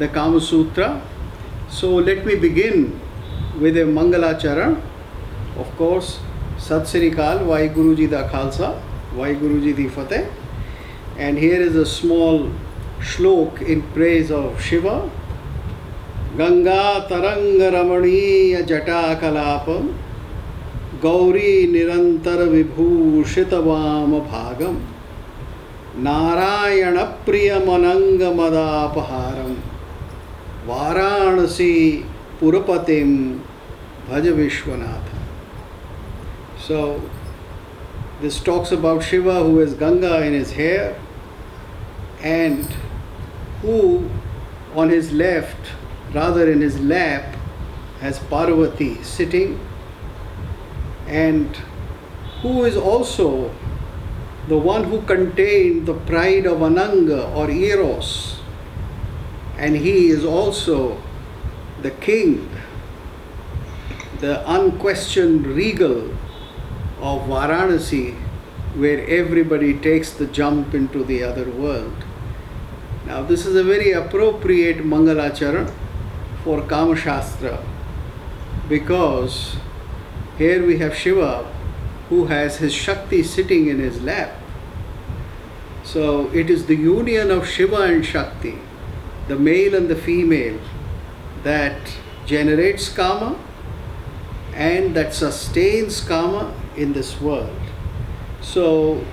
the Kama Sutra. So let me begin with a Mangalacharan. Of course, Sat Sri Akal, Vaheguru Ji da Khalsa, Vaheguru Ji di Fateh. And here is a small shlok in praise of Shiva. Ganga Taranga Ramaniya Jata Kalapam Gauri Nirantar Vibhushitavam Bhagam Narayana Priya Mananga Madapaharam Varanasi Purapatim Bhaja Vishwanatha. So this talks about Shiva who has Ganga in his hair and who on his left, rather in his lap, has Parvati sitting, and who is also the one who contained the pride of Ananga or Eros, and he is also the king, the unquestioned regal of Varanasi, where everybody takes the jump into the other world. Now this is a very appropriate Mangalacharan for Kama Shastra, because here we have Shiva who has his Shakti sitting in his lap. So it is the union of Shiva and Shakti, the male and the female, that generates Kama and that sustains Kama in this world. So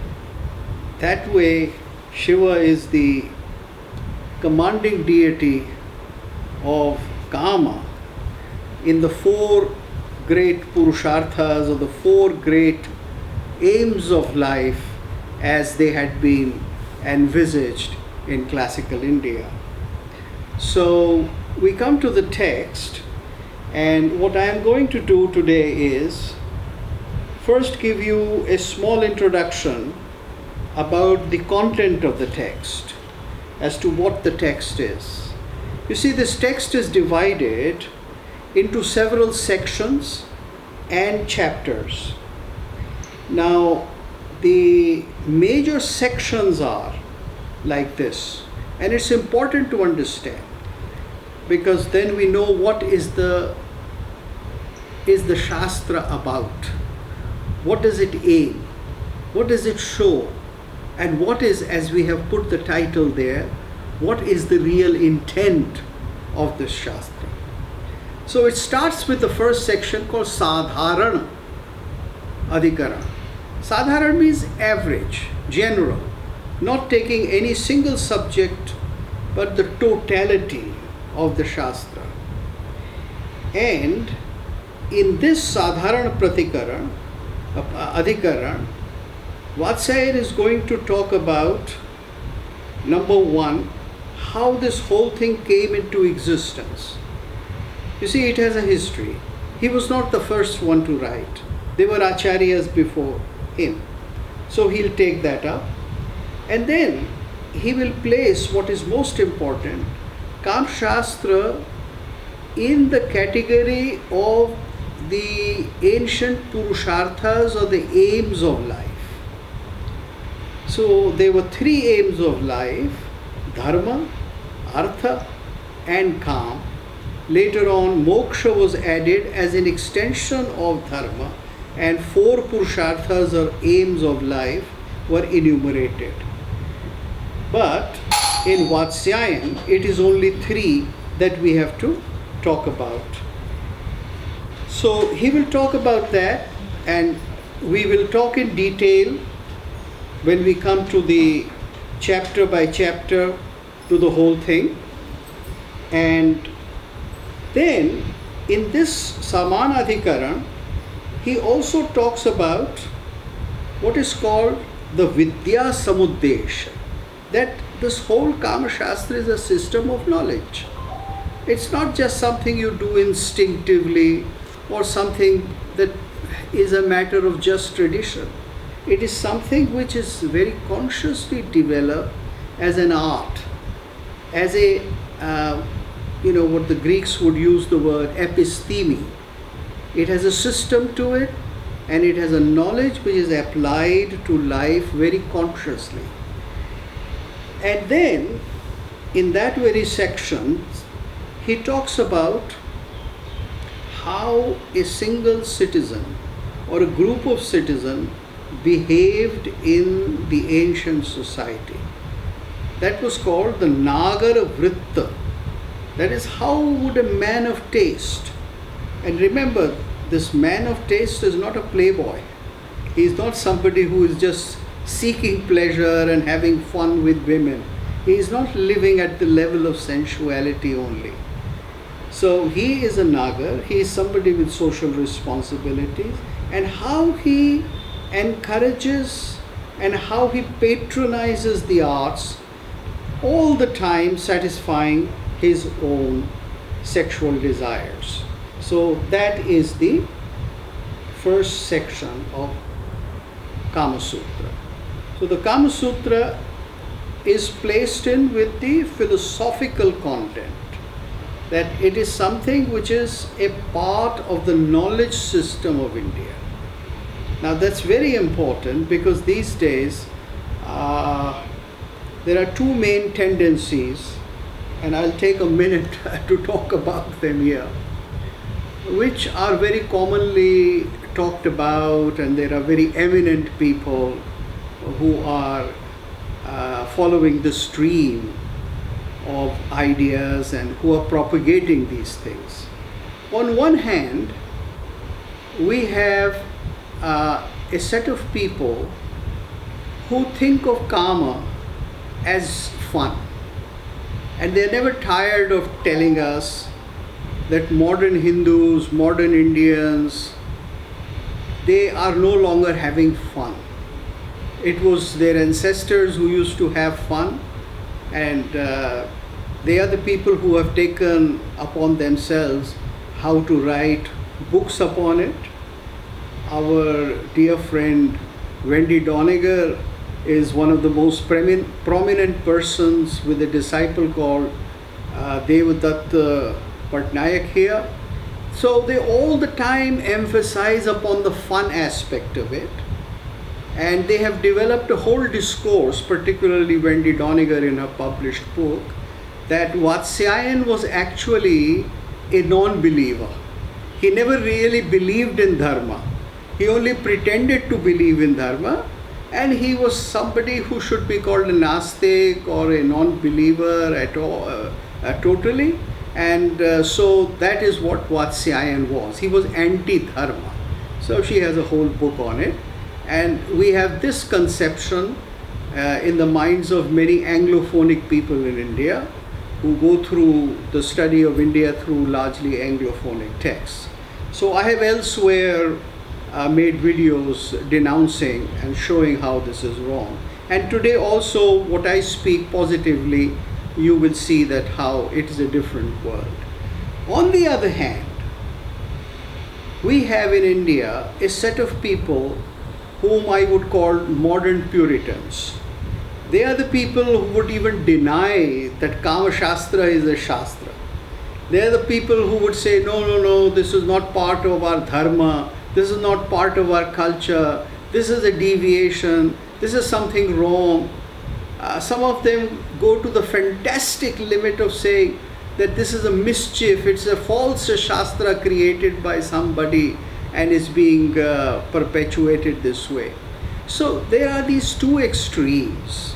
that way Shiva is the commanding deity of Kama in the four great Purusharthas, or the four great aims of life as they had been envisaged in classical India. So we come to the text, and what I am going to do today is first give you a small introduction about the content of the text, as to what the text is. You see, this text is divided into several sections and chapters. Now, the major sections are like this, and it's important to understand, because then we know what is the Shastra about. What does it aim? What does it show? And what is, as we have put the title there, what is the real intent of this Shastra? So it starts with the first section called Sadharana Adhikara. Sadharana means average, general, not taking any single subject but the totality of the Shastra. And in this Sadharana Adhikara, Vatsayan is going to talk about, number one, how this whole thing came into existence. You see, it has a history. He was not the first one to write. There were acharyas before him. So he'll take that up. And then he will place what is most important, Kama Shastra, in the category of the ancient Purusharthas, or the aims of life. So there were three aims of life: Dharma, Artha and Kam. Later on, Moksha was added as an extension of Dharma, and four Purusharthas, or aims of life, were enumerated. But in Vatsayan, it is only three that we have to talk about. So he will talk about that, and we will talk in detail when we come to the chapter by chapter to the whole thing. And then in this Samanadhikaran, he also talks about what is called the Vidya Samuddesha, that this whole Kama Shastra is a system of knowledge. It's not just something you do instinctively or something that is a matter of just tradition. It is something which is very consciously developed as an art, as a, what the Greeks would use the word episteme. It has a system to it, and it has a knowledge which is applied to life very consciously. And then in that very section, he talks about how a single citizen or a group of citizens behaved in the ancient society. That was called the Nagar Vritta. That is, how would a man of taste, and remember, this man of taste is not a playboy. He is not somebody who is just seeking pleasure and having fun with women. He is not living at the level of sensuality only. So he is a Nagar, he is somebody with social responsibilities, and how he encourages and how he patronizes the arts, all the time satisfying his own sexual desires. So that is the first section of Kama Sutra. So the Kama Sutra is placed in with the philosophical content, that it is something which is a part of the knowledge system of India. Now that's very important, because these days there are two main tendencies, and I'll take a minute to talk about them here, which are very commonly talked about, and there are very eminent people who are following the stream of ideas and who are propagating these things. On one hand, we have a set of people who think of karma as fun, and they're never tired of telling us that modern Hindus, modern Indians, they are no longer having fun. It was their ancestors who used to have fun, and they are the people who have taken upon themselves how to write books upon it. Our dear friend Wendy Doniger is one of the most prominent persons with a disciple called Devadatta Patnaik here. So they all the time emphasize upon the fun aspect of it, and they have developed a whole discourse, particularly Wendy Doniger in her published book, that Vatsyayan was actually a non-believer. He never really believed in dharma. He only pretended to believe in dharma, and he was somebody who should be called a Nastik or a non-believer at all, totally. And so that is what Vatsyayan was. He was anti-dharma. So she has a whole book on it. And we have this conception in the minds of many Anglophonic people in India who go through the study of India through largely Anglophonic texts. So I have elsewhere made videos denouncing and showing how this is wrong. And today also what I speak positively, you will see that how it is a different world. On the other hand, we have in India a set of people whom I would call modern Puritans. They are the people who would even deny that Kama Shastra is a Shastra. They are the people who would say, no, this is not part of our dharma, this is not part of our culture, this is a deviation, this is something wrong. Some of them go to the fantastic limit of saying that this is a mischief, it's a false Shastra created by somebody and is being perpetuated this way. So there are these two extremes.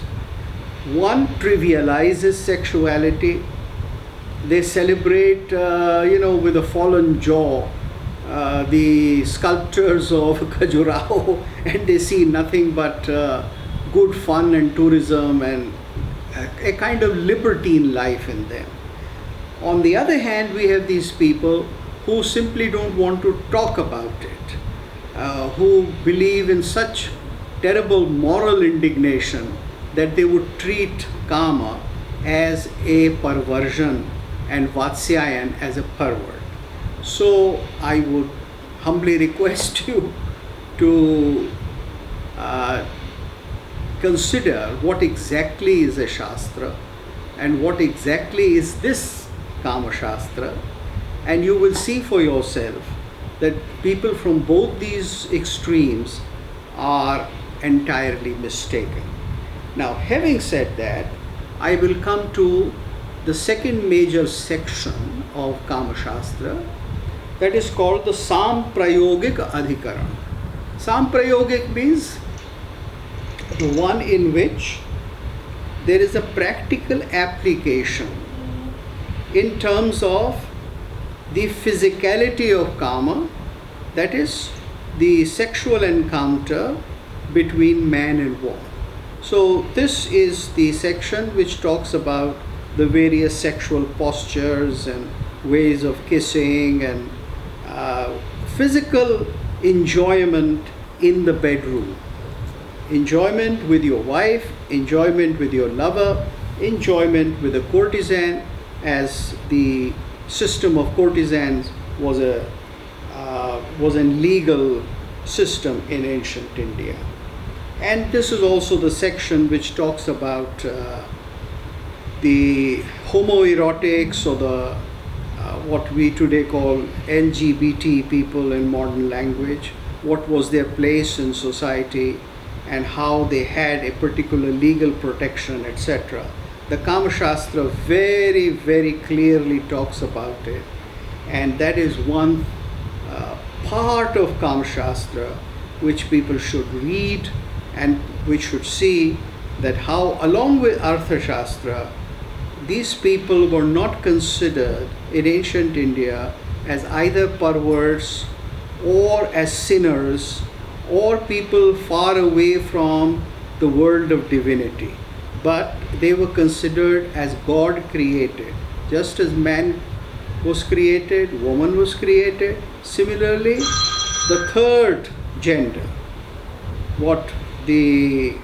One trivializes sexuality. They celebrate, with a fallen jaw, the sculptures of Khajuraho, and they see nothing but good fun and tourism and a kind of libertine life in them. On the other hand, we have these people who simply don't want to talk about it, who believe in such terrible moral indignation that they would treat Kama as a perversion and Vatsyayan as a pervert. So I would humbly request you to consider what exactly is a Shastra and what exactly is this Kama Shastra, and you will see for yourself that people from both these extremes are entirely mistaken. Now, having said that, I will come to the second major section of Kama Shastra, that is called the Samprayogik Adhikaran. Samprayogik means the one in which there is a practical application in terms of the physicality of Kama, that is the sexual encounter between man and woman. So this is the section which talks about the various sexual postures and ways of kissing and physical enjoyment in the bedroom. Enjoyment with your wife, enjoyment with your lover, enjoyment with a courtesan, as the system of courtesans was a legal system in ancient India. And this is also the section which talks about the homoerotics, or the what we today call LGBT people in modern language, what was their place in society and how they had a particular legal protection, etc. The Kama Shastra very, very clearly talks about it, and that is one part of Kama Shastra which people should read, and we should see that how, along with Artha Shastra, these people were not considered in ancient India as either perverse or as sinners or people far away from the world of divinity, but they were considered as God created. Just as man was created, woman was created, similarly the third gender, what the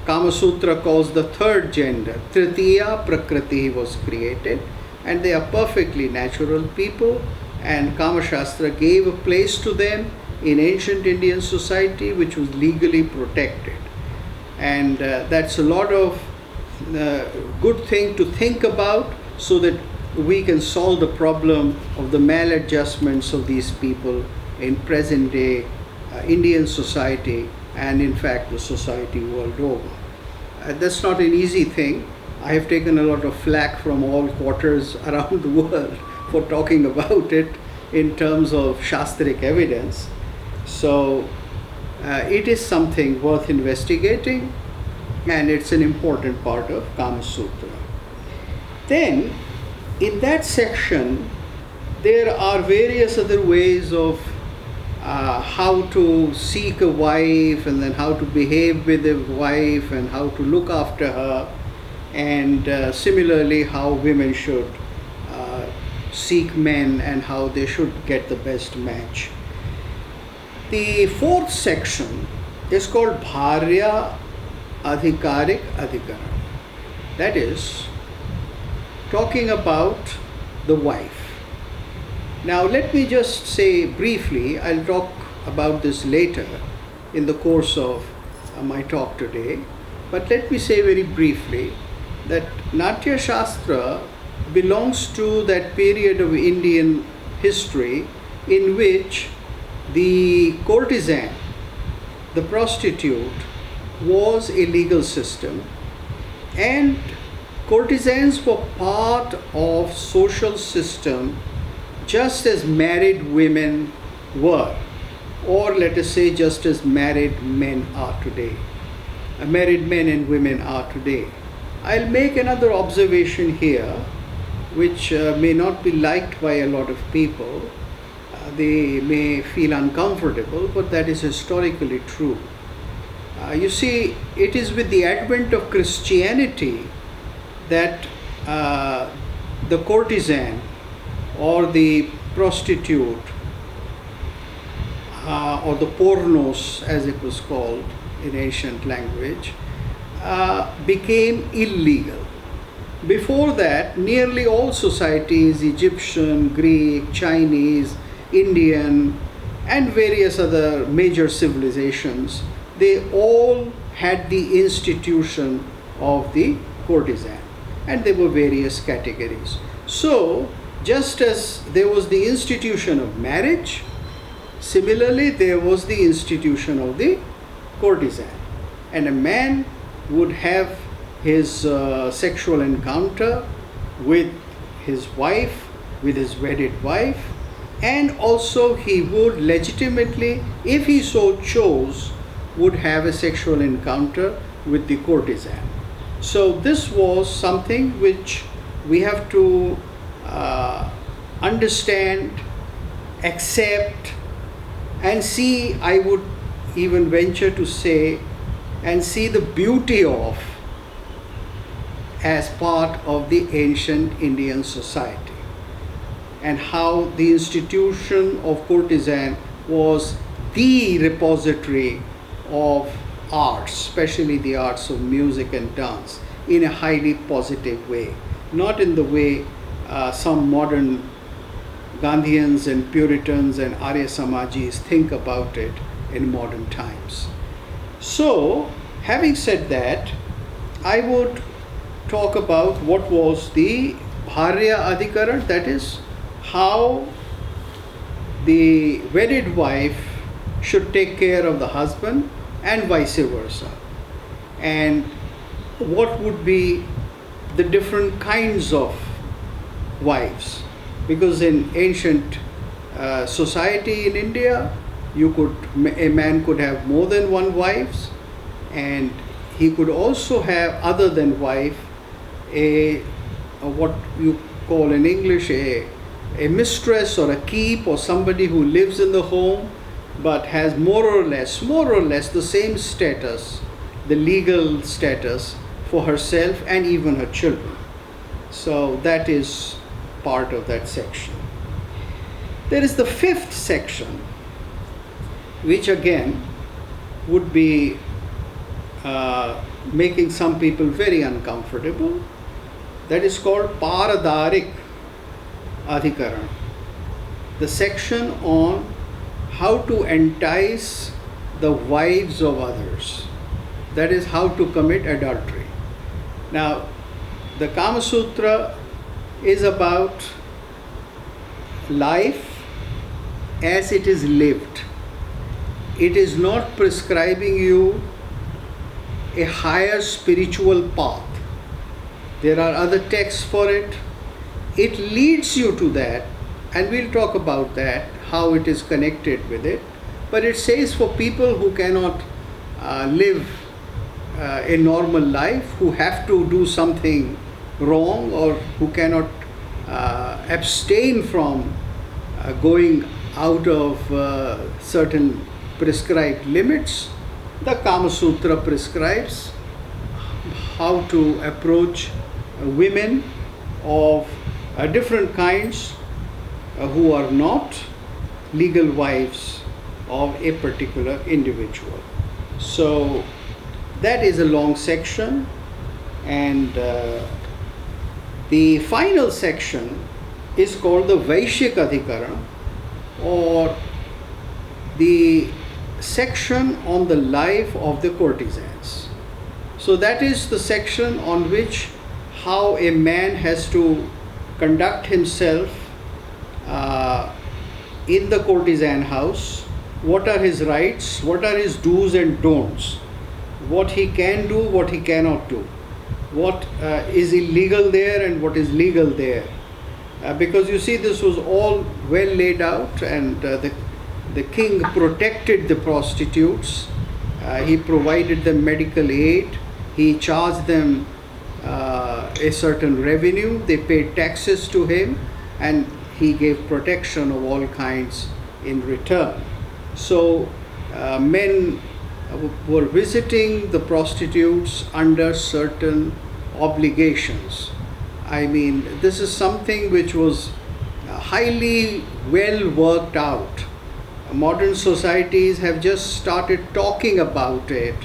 Kama Sutra calls the third gender, Tritiya Prakriti, was created, and they are perfectly natural people, and Kama Shastra gave a place to them in ancient Indian society which was legally protected. And that's a lot of good thing to think about, so that we can solve the problem of the maladjustments of these people in present day Indian society, and in fact the society world over. That's not an easy thing. I have taken a lot of flack from all quarters around the world for talking about it in terms of Shastric evidence. So it is something worth investigating, and it's an important part of Kama Sutra. Then in that section there are various other ways of how to seek a wife, and then how to behave with a wife, and how to look after her, and similarly how women should seek men and how they should get the best match. The fourth section is called Bharya Adhikarik Adhikaran. That is talking about the wife. Now let me just say briefly, I'll talk about this later in the course of my talk today, but let me say very briefly that Natya Shastra belongs to that period of Indian history in which the courtesan, the prostitute, was a legal system, and courtesans were part of social system just as married women were, or let us say just as married men are today. Married men and women are today. I'll make another observation here which may not be liked by a lot of people. They may feel uncomfortable, but that is historically true. You see, it is with the advent of Christianity that the courtesan or the prostitute or the pornos, as it was called in ancient language, became illegal. Before that, nearly all societies, Egyptian, Greek, Chinese, Indian, and various other major civilizations, they all had the institution of the courtesan, and there were various categories. So, just as there was the institution of marriage, similarly there was the institution of the courtesan. And a man would have his sexual encounter with his wife, with his wedded wife, and also he would legitimately, if he so chose, would have a sexual encounter with the courtesan. So this was something which we have to understand, accept, and see, I would even venture to say, and see the beauty of as part of the ancient Indian society, and how the institution of courtesan was the repository of arts, especially the arts of music and dance, in a highly positive way, not in the way some modern Gandhians and Puritans and Arya Samajis think about it in modern times. So, having said that, I would talk about what was the Bharya Adhikaran, that is, how the wedded wife should take care of the husband and vice versa, and what would be the different kinds of wives, because in ancient society in India, a man could have more than one wives, and he could also have, other than wife, a what you call in English a mistress or a keep, or somebody who lives in the home but has more or less the same status, the legal status, for herself and even her children. So that is part of that section. There is the fifth section, which again would be making some people very uncomfortable. That is called Paradarik Adhikaran, the section on how to entice the wives of others, that is, how to commit adultery. Now, the Kama Sutra is about life as it is lived. It is not prescribing you a higher spiritual path. There are other texts for it. It leads you to that, and we'll talk about that, how it is connected with it. But it says for people who cannot live a normal life, who have to do something wrong, or who cannot abstain from going out of certain prescribed limits, the Kama Sutra prescribes how to approach women of different kinds who are not legal wives of a particular individual. So that is a long section, and the final section is called the Vaishik Adhikaran, or the section on the life of the courtesans. So that is the section on which how a man has to conduct himself in the courtesan house, what are his rights, what are his do's and don'ts, what he can do, what he cannot do, what is illegal there and what is legal there. Because you see, this was all well laid out, and the king protected the prostitutes. He provided them medical aid. He charged them a certain revenue. They paid taxes to him, and he gave protection of all kinds in return. So men were visiting the prostitutes under certain obligations. I mean, this is something which was highly well worked out. Modern societies have just started talking about it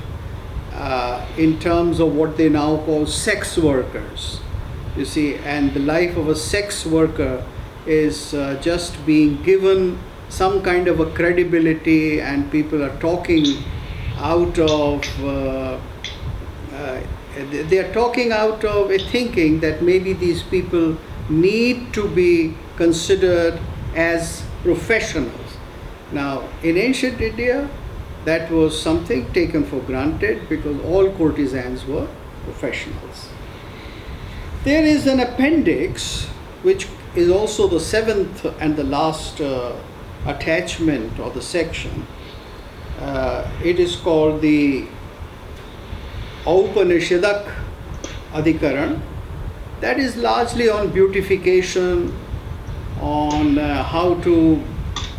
in terms of what they now call sex workers. You see, and the life of a sex worker is just being given some kind of a credibility, and people are talking out of they are talking out of a thinking that maybe these people need to be considered as professionals. Now, in ancient India, that was something taken for granted, because all courtesans were professionals. There is an appendix which is also the seventh and the last attachment or the section. It is called the Upanishadak Adhikaran. That is largely on beautification, on how to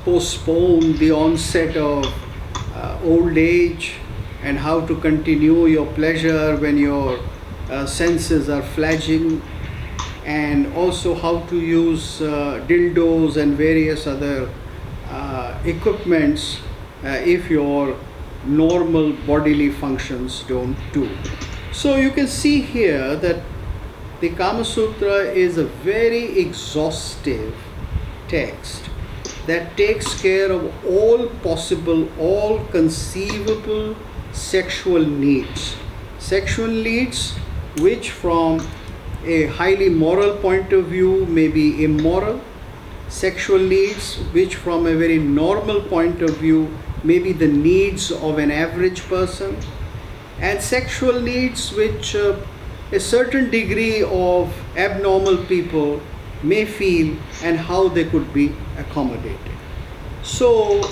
postpone the onset of old age, and how to continue your pleasure when your senses are flagging, and also how to use dildos and various other equipments if your normal bodily functions don't do. So you can see here that the Kama Sutra is a very exhaustive text that takes care of all possible, all conceivable sexual needs. Sexual needs which from a highly moral point of view may be immoral. Sexual needs which from a very normal point of view may be the needs of an average person. And sexual needs which a certain degree of abnormal people may feel, and how they could be accommodated. So,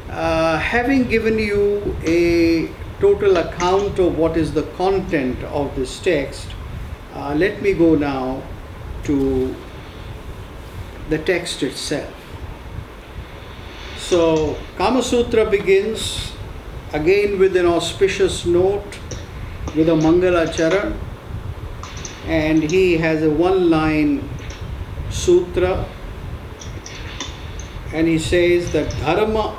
having given you a total account of what is the content of this text, let me go now to the text itself. So, Kama Sutra begins again with an auspicious note, with a Mangala Charan, and he has a one-line sutra, and he says that Dharma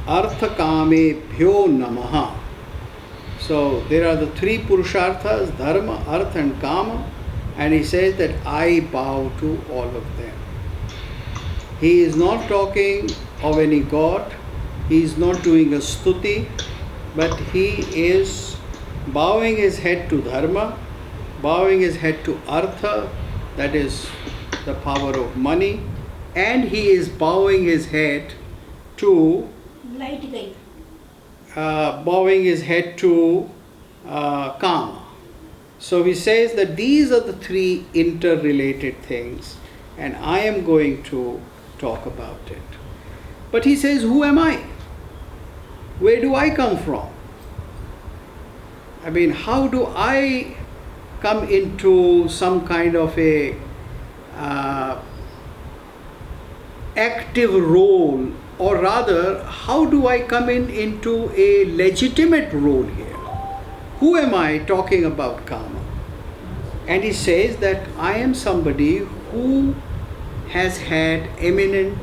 Artha Kame Bhyo Namaha. So there are the three Purusharthas, Dharma, Artha and Kama, and he says that I bow to all of them. He is not talking of any god, he is not doing a stuti, but he is bowing his head to Dharma, bowing his head to Artha, that is the power of money, and he is bowing his head to Kama. So he says that these are the three interrelated things, and I am going to talk about it. But he says, who am I? Where do I come from? I mean, how do I come into some kind of a active role, or rather, how do I come into a legitimate role here? Who am I talking about Kama? And he says that I am somebody who has had eminent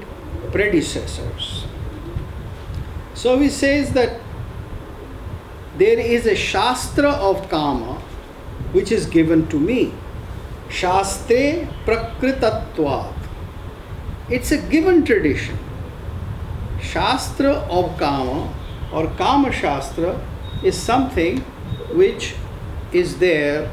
predecessors. So he says that there is a Shastra of Kama which is given to me. Shastre Prakritatvat. It's a given tradition. Shastra of Kama or Kama Shastra is something which is there